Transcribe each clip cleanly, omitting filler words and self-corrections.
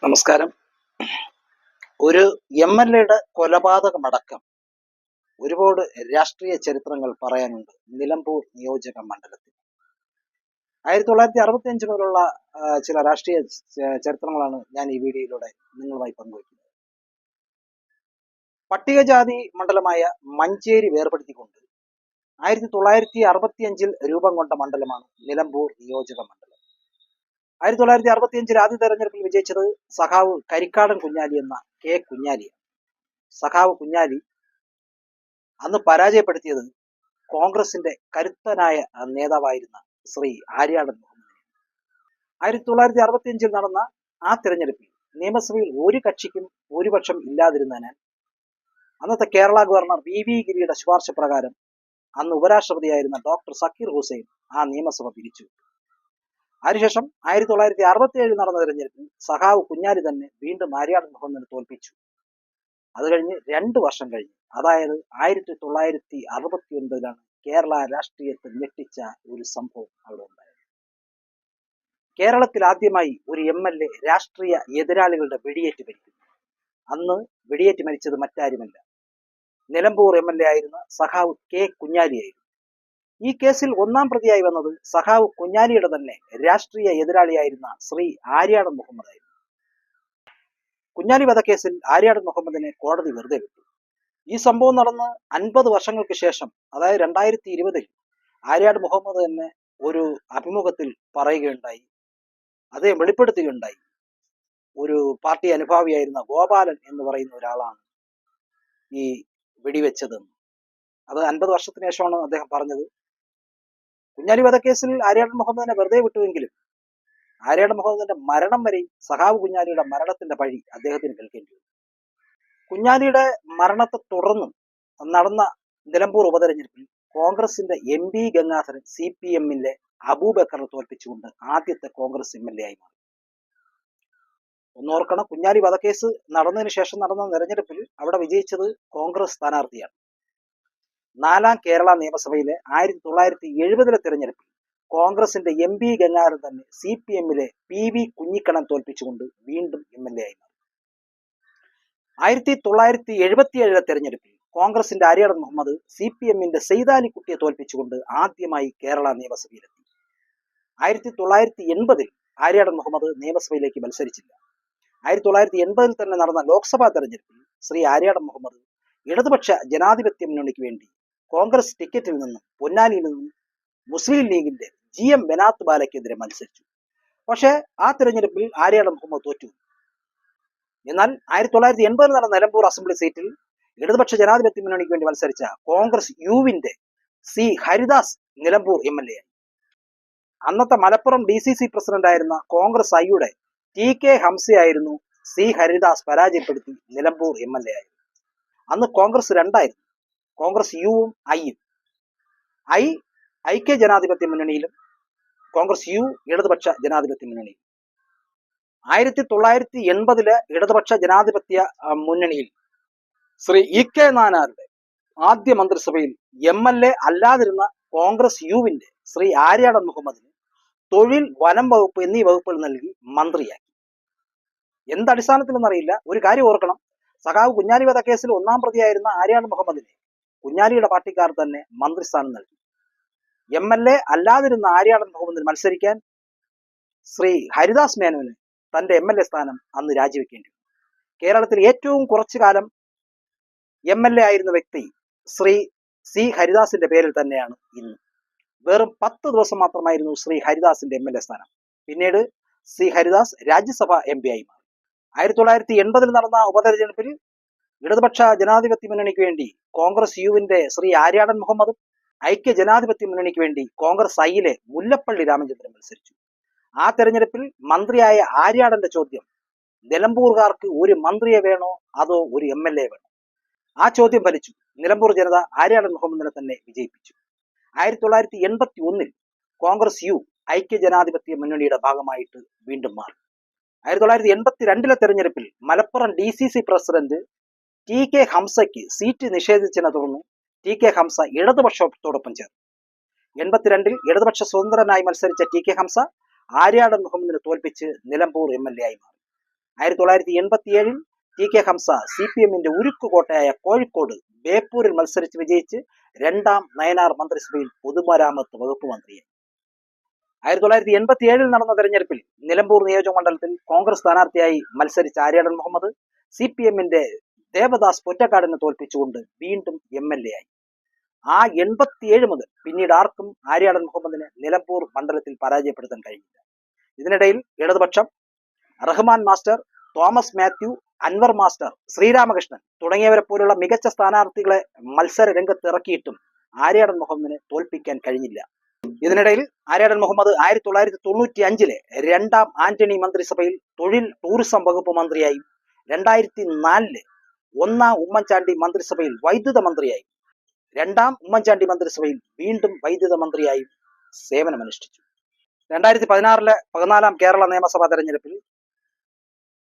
നമസ്കാരം. ഒരു MLA-യുടെ കൊലപാതകമടക്കം ഒരുപാട് രാഷ്ട്രീയ ചരിത്രങ്ങൾ പറയാനുണ്ട് നിലമ്പൂർ നിയോജക മണ്ഡലത്തിൽ. 1965 മുതലുള്ള ചില രാഷ്ട്രീയ ചരിത്രങ്ങളാണ് ഞാൻ ഈ വീഡിയോയിലൂടെ നിങ്ങളുമായി പങ്കുവയ്ക്കുന്നത്. പട്ടികജാതി മണ്ഡലമായ മഞ്ചേരി വേർപെടുത്തിക്കൊണ്ട് 1965 രൂപം കൊണ്ട മണ്ഡലമാണ് നിലമ്പൂർ നിയോജക മണ്ഡലം. 1965 ആദ്യ തെരഞ്ഞെടുപ്പിൽ വിജയിച്ചത് സഖാവ് കരിക്കാടൻ കുഞ്ഞാലി എന്ന കെ കുഞ്ഞാലിയാണ്. സഖാവ് കുഞ്ഞാലി അന്ന് പരാജയപ്പെടുത്തിയത് കോൺഗ്രസിന്റെ കരുത്തനായ നേതാവായിരുന്ന ശ്രീ ആര്യാടൻ മുഹമ്മദിനെ. 1965 നടന്ന ആ തെരഞ്ഞെടുപ്പിൽ നിയമസഭയിൽ ഒരു കക്ഷിക്കും ഭൂരിപക്ഷം ഇല്ലാതിരുന്നതിനാൽ അന്നത്തെ കേരള ഗവർണർ വി ഗിരിയുടെ ശുപാർശ പ്രകാരം അന്ന് ഉപരാഷ്ട്രപതിയായിരുന്ന ഡോക്ടർ സക്കീർ ഹുസൈൻ ആ നിയമസഭ പിരിച്ചു. അതിനുശേഷം 1967 നടന്ന തെരഞ്ഞെടുപ്പിൽ സഖാവ് കുഞ്ഞാലി തന്നെ വീണ്ടും ആര്യാടൻ മുഹമ്മദിനെ തോൽപ്പിച്ചു. അത് കഴിഞ്ഞ് 2 വർഷം കഴിഞ്ഞ്, അതായത് 1969 കേരള രാഷ്ട്രീയത്തെ ഞെട്ടിച്ച ഒരു സംഭവം അവിടെ ഉണ്ടായത്. കേരളത്തിൽ ആദ്യമായി ഒരു MLA രാഷ്ട്രീയ എതിരാളികളുടെ വെടിയേറ്റ് മരിക്കുന്നു. അന്ന് വെടിയേറ്റ് മരിച്ചത് മറ്റാരുമല്ല, നിലമ്പൂർ MLA ആയിരുന്ന സഖാവ് കെ കുഞ്ഞാലിയായിരുന്നു. ഈ കേസിൽ ഒന്നാം പ്രതിയായി വന്നത് സഖാവ് കുഞ്ഞാലിയുടെ തന്നെ രാഷ്ട്രീയ എതിരാളിയായിരുന്ന ശ്രീ ആര്യാടൻ മുഹമ്മദ് ആയിരുന്നു. കുഞ്ഞാലി വധക്കേസിൽ ആര്യാടൻ മുഹമ്മദിനെ കോടതി വെറുതെ വിട്ടു. ഈ സംഭവം നടന്ന് 50 വർഷങ്ങൾക്ക് ശേഷം, അതായത് 2020 ആര്യാടൻ മുഹമ്മദ് തന്നെ ഒരു അഭിമുഖത്തിൽ പറയുകയുണ്ടായി, അദ്ദേഹം വെളിപ്പെടുത്തുകയുണ്ടായി, ഒരു പാർട്ടി അനുഭാവിയായിരുന്ന ഗോപാലൻ എന്ന് പറയുന്ന ഒരാളാണ് ഈ വെടിവെച്ചതെന്ന്. അത് 50 വർഷത്തിന് ശേഷമാണ് അദ്ദേഹം പറഞ്ഞത്. കുഞ്ഞാലി വധക്കേസിൽ ആര്യാടൻ മുഹമ്മദിനെ വെറുതെ വിട്ടുവെങ്കിലും ആര്യാടൻ മുഹമ്മദിന്റെ മരണം വരെയും സഖാവ് കുഞ്ഞാലിയുടെ മരണത്തിന്റെ പഴി അദ്ദേഹത്തിന് കേൾക്കേണ്ടി വന്നു. കുഞ്ഞാലിയുടെ മരണത്തെ തുടർന്നും നടന്ന നിലമ്പൂർ ഉപതെരഞ്ഞെടുപ്പിൽ കോൺഗ്രസിന്റെ MP ഗംഗാധരൻ CPM-ലെ അബൂബക്കറിനെ തോൽപ്പിച്ചുകൊണ്ട് ആദ്യത്തെ കോൺഗ്രസ് MLA ആയി മാറി. ഒന്നോർക്കണം, കുഞ്ഞാലി വധക്കേസ് നടന്നതിന് ശേഷം നടന്ന തെരഞ്ഞെടുപ്പിൽ അവിടെ വിജയിച്ചത് കോൺഗ്രസ് സ്ഥാനാർത്ഥിയാണ്. 4ാം കേരള നിയമസഭയിലെ 1970 തെരഞ്ഞെടുപ്പിൽ കോൺഗ്രസിന്റെ MP ഗംഗാധരൻ തന്നെ CPM-ലെ PV കുഞ്ഞിക്കണ്ണൻ തോൽപ്പിച്ചുകൊണ്ട് വീണ്ടും MLA ആയി മാറി. 1977 തെരഞ്ഞെടുപ്പിൽ കോൺഗ്രസിന്റെ ആര്യാടൻ മുഹമ്മദ് CPM-ന്റെ സെയ്താലിക്കുട്ടിയെ തോൽപ്പിച്ചുകൊണ്ട് ആദ്യമായി കേരള നിയമസഭയിലെത്തി. 1980 ആര്യാടൻ മുഹമ്മദ് നിയമസഭയിലേക്ക് മത്സരിച്ചില്ല. 1980 തന്നെ നടന്ന ലോക്സഭാ തെരഞ്ഞെടുപ്പിൽ ശ്രീ ആര്യാടൻ മുഹമ്മദ് ഇടതുപക്ഷ ജനാധിപത്യ മുന്നണിക്ക് വേണ്ടി കോൺഗ്രസ് ടിക്കറ്റിൽ നിന്നും പൊന്നാനിയിൽ നിന്നും മുസ്ലിം ലീഗിന്റെ GM ബനാത്ത് ബാലയ്ക്കെതിരെ മത്സരിച്ചു. പക്ഷേ ആ തെരഞ്ഞെടുപ്പിൽ ആര്യാടൻ മുഹമ്മദ് തോറ്റു. എന്നാൽ 1980 നടന്ന നിലമ്പൂർ അസംബ്ലി സീറ്റിൽ ഇടതുപക്ഷ ജനാധിപത്യ മുന്നണിക്ക് വേണ്ടി മത്സരിച്ച കോൺഗ്രസ് യുവിന്റെ C ഹരിദാസ് നിലമ്പൂർ MLA ആയി. അന്നത്തെ മലപ്പുറം DCC പ്രസിഡന്റ് ആയിരുന്ന കോൺഗ്രസ് ഐയുടെ TK ഹംസയായിരുന്നു C ഹരിദാസ് പരാജയപ്പെടുത്തി നിലമ്പൂർ MLA ആയി. അന്ന് കോൺഗ്രസ് രണ്ടായിരുന്നു, കോൺഗ്രസ് യുവും ഐയും. ഐ ഐക്യ ജനാധിപത്യ മുന്നണിയിലും കോൺഗ്രസ് യു ഇടതുപക്ഷ ജനാധിപത്യ മുന്നണിയിലും. 1980 ഇടതുപക്ഷ ജനാധിപത്യ മുന്നണിയിൽ ശ്രീ EK നായനാരുടെ ആദ്യ മന്ത്രിസഭയിൽ MLA അല്ലാതിരുന്ന കോൺഗ്രസ് യുവിന്റെ ശ്രീ ആര്യാടൻ മുഹമ്മദിന് തൊഴിൽ, വനം വകുപ്പ് എന്നീ വകുപ്പുകൾ നൽകി മന്ത്രിയാക്കി. എന്തടിസ്ഥാനത്തിലെന്നറിയില്ല. ഒരു കാര്യം ഓർക്കണം, സഖാവ് കുഞ്ഞാലി വധക്കേസിൽ ഒന്നാം പ്രതിയായിരുന്ന ആര്യാടൻ മുഹമ്മദിനെ കുഞ്ഞാലിയുടെ പാർട്ടിക്കാർ തന്നെ മന്ത്രിസ്ഥാനം നൽകി. MLA അല്ലാതിരുന്ന ആര്യാടൻ മുഹമ്മദിന് മത്സരിക്കാൻ ശ്രീ ഹരിദാസ് മേനോന് തന്റെ MLA സ്ഥാനം അന്ന് രാജിവെക്കേണ്ടി വന്നു. കേരളത്തിൽ ഏറ്റവും കുറച്ചു കാലം MLA ആയിരുന്ന വ്യക്തി ശ്രീ C ഹരിദാസിന്റെ പേരിൽ തന്നെയാണ് ഇന്ന്. വെറും 10 ദിവസം മാത്രമായിരുന്നു ശ്രീ ഹരിദാസിന്റെ MLA സ്ഥാനം. പിന്നീട് C ഹരിദാസ് രാജ്യസഭ MP ആയി മാറി. 1980 നടന്ന ഉപതെരഞ്ഞെടുപ്പിൽ ഇടതുപക്ഷ ജനാധിപത്യ മുന്നണിക്ക് വേണ്ടി കോൺഗ്രസ് യുവിന്റെ ശ്രീ ആര്യാടൻ മുഹമ്മദും ഐക്യ ജനാധിപത്യ മുന്നണിക്ക് വേണ്ടി കോൺഗ്രസ് ഐയിലെ മുല്ലപ്പള്ളി രാമചന്ദ്രൻ മത്സരിച്ചു. ആ തെരഞ്ഞെടുപ്പിൽ മന്ത്രിയായ ആര്യാടന്റെ ചോദ്യം, നിലമ്പൂർകാർക്ക് ഒരു മന്ത്രിയെ വേണോ അതോ ഒരു MLA വേണോ? ആ ചോദ്യം ഫലിച്ചു. നിലമ്പൂർ ജനത ആര്യാടൻ മുഹമ്മദിനെ തന്നെ വിജയിപ്പിച്ചു. 1981 കോൺഗ്രസ് യു ഐക്യ ജനാധിപത്യ മുന്നണിയുടെ ഭാഗമായിട്ട് വീണ്ടും മാറി. 1982 തെരഞ്ഞെടുപ്പിൽ മലപ്പുറം DCC പ്രസിഡന്റ് TK ഹംസയ്ക്ക് സീറ്റ് നിഷേധിച്ചതിനെ തുടർന്ന് TK ഹംസ ഇടതുപക്ഷത്തോടൊപ്പം ചേർന്നു. 82 ഇടതുപക്ഷ സ്വതന്ത്രനായി മത്സരിച്ച TK ഹംസ ആര്യാടൻ മുഹമ്മദിനെ തോൽപ്പിച്ച് നിലമ്പൂർ MLA ആയി മാറി. 1987 TK ഹംസ CPMന്റെ ഉരുക്കുകോട്ടയായ കോഴിക്കോട് ബേപ്പൂരിൽ മത്സരിച്ച് വിജയിച്ച് രണ്ടാം നയനാർ മന്ത്രിസഭയിൽ പൊതുമരാമത്ത് വകുപ്പ് മന്ത്രിയായി. 1987 നടന്ന തെരഞ്ഞെടുപ്പിൽ നിലമ്പൂർ നിയോജക മണ്ഡലത്തിൽ കോൺഗ്രസ് സ്ഥാനാർത്ഥിയായി മത്സരിച്ച ആര്യാടൻ മുഹമ്മദ് CPMന്റെ ദേവദാസ് പൊറ്റക്കാടിനെ തോൽപ്പിച്ചുകൊണ്ട് വീണ്ടും MLA ആയി. ആ 87 മുതൽ പിന്നീട് ആർക്കും ആര്യാടൻ മുഹമ്മദിനെ നിലമ്പൂർ മണ്ഡലത്തിൽ പരാജയപ്പെടുത്താൻ കഴിഞ്ഞില്ല. ഇതിനിടയിൽ ഇടതുപക്ഷം റഹ്മാൻ മാസ്റ്റർ, തോമസ് മാത്യു, അൻവർ മാസ്റ്റർ, ശ്രീരാമകൃഷ്ണൻ തുടങ്ങിയവരെ പോലുള്ള മികച്ച സ്ഥാനാർത്ഥികളെ മത്സര രംഗത്ത് ഇറക്കിയിട്ടും ആര്യാടൻ മുഹമ്മദിനെ തോൽപ്പിക്കാൻ കഴിഞ്ഞില്ല. ഇതിനിടയിൽ ആര്യാടൻ മുഹമ്മദ് 1995 രണ്ടാം ആന്റണി മന്ത്രിസഭയിൽ തൊഴിൽ ടൂറിസം വകുപ്പ് മന്ത്രിയായും 2004 ഒന്നാം ഉമ്മൻചാണ്ടി മന്ത്രിസഭയിൽ വൈദ്യുത മന്ത്രിയായും രണ്ടാം ഉമ്മൻചാണ്ടി മന്ത്രിസഭയിൽ വീണ്ടും വൈദ്യുത മന്ത്രിയായും സേവനമനുഷ്ഠിച്ചു. 2016 14 കേരള നിയമസഭാ തെരഞ്ഞെടുപ്പിൽ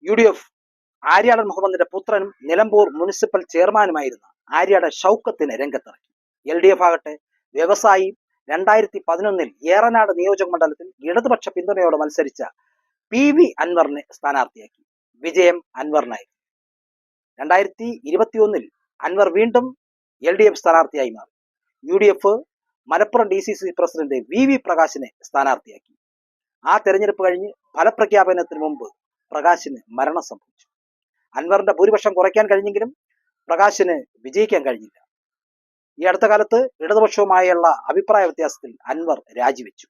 UDF ആര്യാടൻ മുഹമ്മദിന്റെ പുത്രനും നിലമ്പൂർ മുനിസിപ്പൽ ചെയർമാനുമായിരുന്ന ആര്യാടൻ ഷൗക്കത്തിനെ രംഗത്തിറക്കി. LDF ആകട്ടെ വ്യവസായിയും 2011 ഏറനാട് നിയോജക മണ്ഡലത്തിൽ ഇടതുപക്ഷ പിന്തുണയോടെ മത്സരിച്ച PV അൻവറിനെ സ്ഥാനാർത്ഥിയാക്കി. വിജയം അൻവറിനായിരുന്നു. 2021 അൻവർ വീണ്ടും LDF സ്ഥാനാർത്ഥിയായി മാറി. UDF Malappuram DCC president VV പ്രകാശിനെ സ്ഥാനാർത്ഥിയാക്കി. ആ തെരഞ്ഞെടുപ്പ് കഴിഞ്ഞ് ഫലപ്രഖ്യാപനത്തിന് മുമ്പ് പ്രകാശിന് മരണം സംഭവിച്ചു. അൻവറിന്റെ ഭൂരിപക്ഷം കുറയ്ക്കാൻ കഴിഞ്ഞെങ്കിലും പ്രകാശിന് വിജയിക്കാൻ കഴിഞ്ഞില്ല. ഈ അടുത്ത കാലത്ത് ഇടതുപക്ഷവുമായുള്ള അഭിപ്രായ വ്യത്യാസത്തിൽ അൻവർ രാജിവെച്ചു.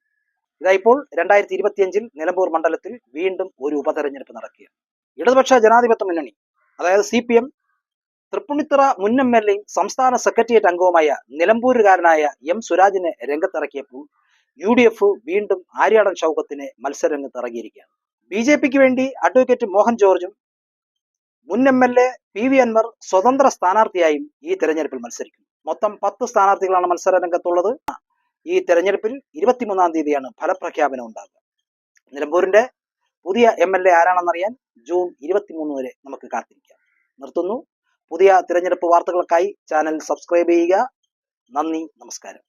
ഇതായിപ്പോൾ 2025 നിലമ്പൂർ മണ്ഡലത്തിൽ വീണ്ടും ഒരു ഉപതെരഞ്ഞെടുപ്പ് നടക്കുകയാണ്. ഇടതുപക്ഷ ജനാധിപത്യ മുന്നണി അതായത് CPM തൃപ്പൂണിത്തുറ മുൻ MLAയും സംസ്ഥാന സെക്രട്ടേറിയറ്റ് അംഗവുമായ നിലമ്പൂരുകാരനായ M സുരാജിനെ രംഗത്തിറക്കിയപ്പോൾ UDF വീണ്ടും ആര്യാടൻ ഷൗക്കത്തിനെ മത്സരരംഗത്ത് ഇറങ്ങിയിരിക്കുകയാണ്. BJPക്ക് വേണ്ടി അഡ്വക്കേറ്റ് മോഹൻ ജോർജും മുൻ MLA PV അൻവർ സ്വതന്ത്ര സ്ഥാനാർത്ഥിയായും ഈ തെരഞ്ഞെടുപ്പിൽ മത്സരിക്കുന്നു. മൊത്തം 10 സ്ഥാനാർത്ഥികളാണ് മത്സര രംഗത്തുള്ളത്. ഈ തെരഞ്ഞെടുപ്പിൽ 23-ാം തീയതിയാണ് ഫലപ്രഖ്യാപനം ഉണ്ടാകുക. നിലമ്പൂരിന്റെ പുതിയ MLA ആരാണെന്നറിയാൻ ജൂൺ 23 വരെ നമുക്ക് കാത്തിരിക്കാം. നിർത്തുന്നു. പുതിയ തിരഞ്ഞെടുപ്പ് വാർത്തകൾക്കായി ചാനൽ സബ്സ്ക്രൈബ് ചെയ്യുക. നന്ദി, നമസ്കാരം.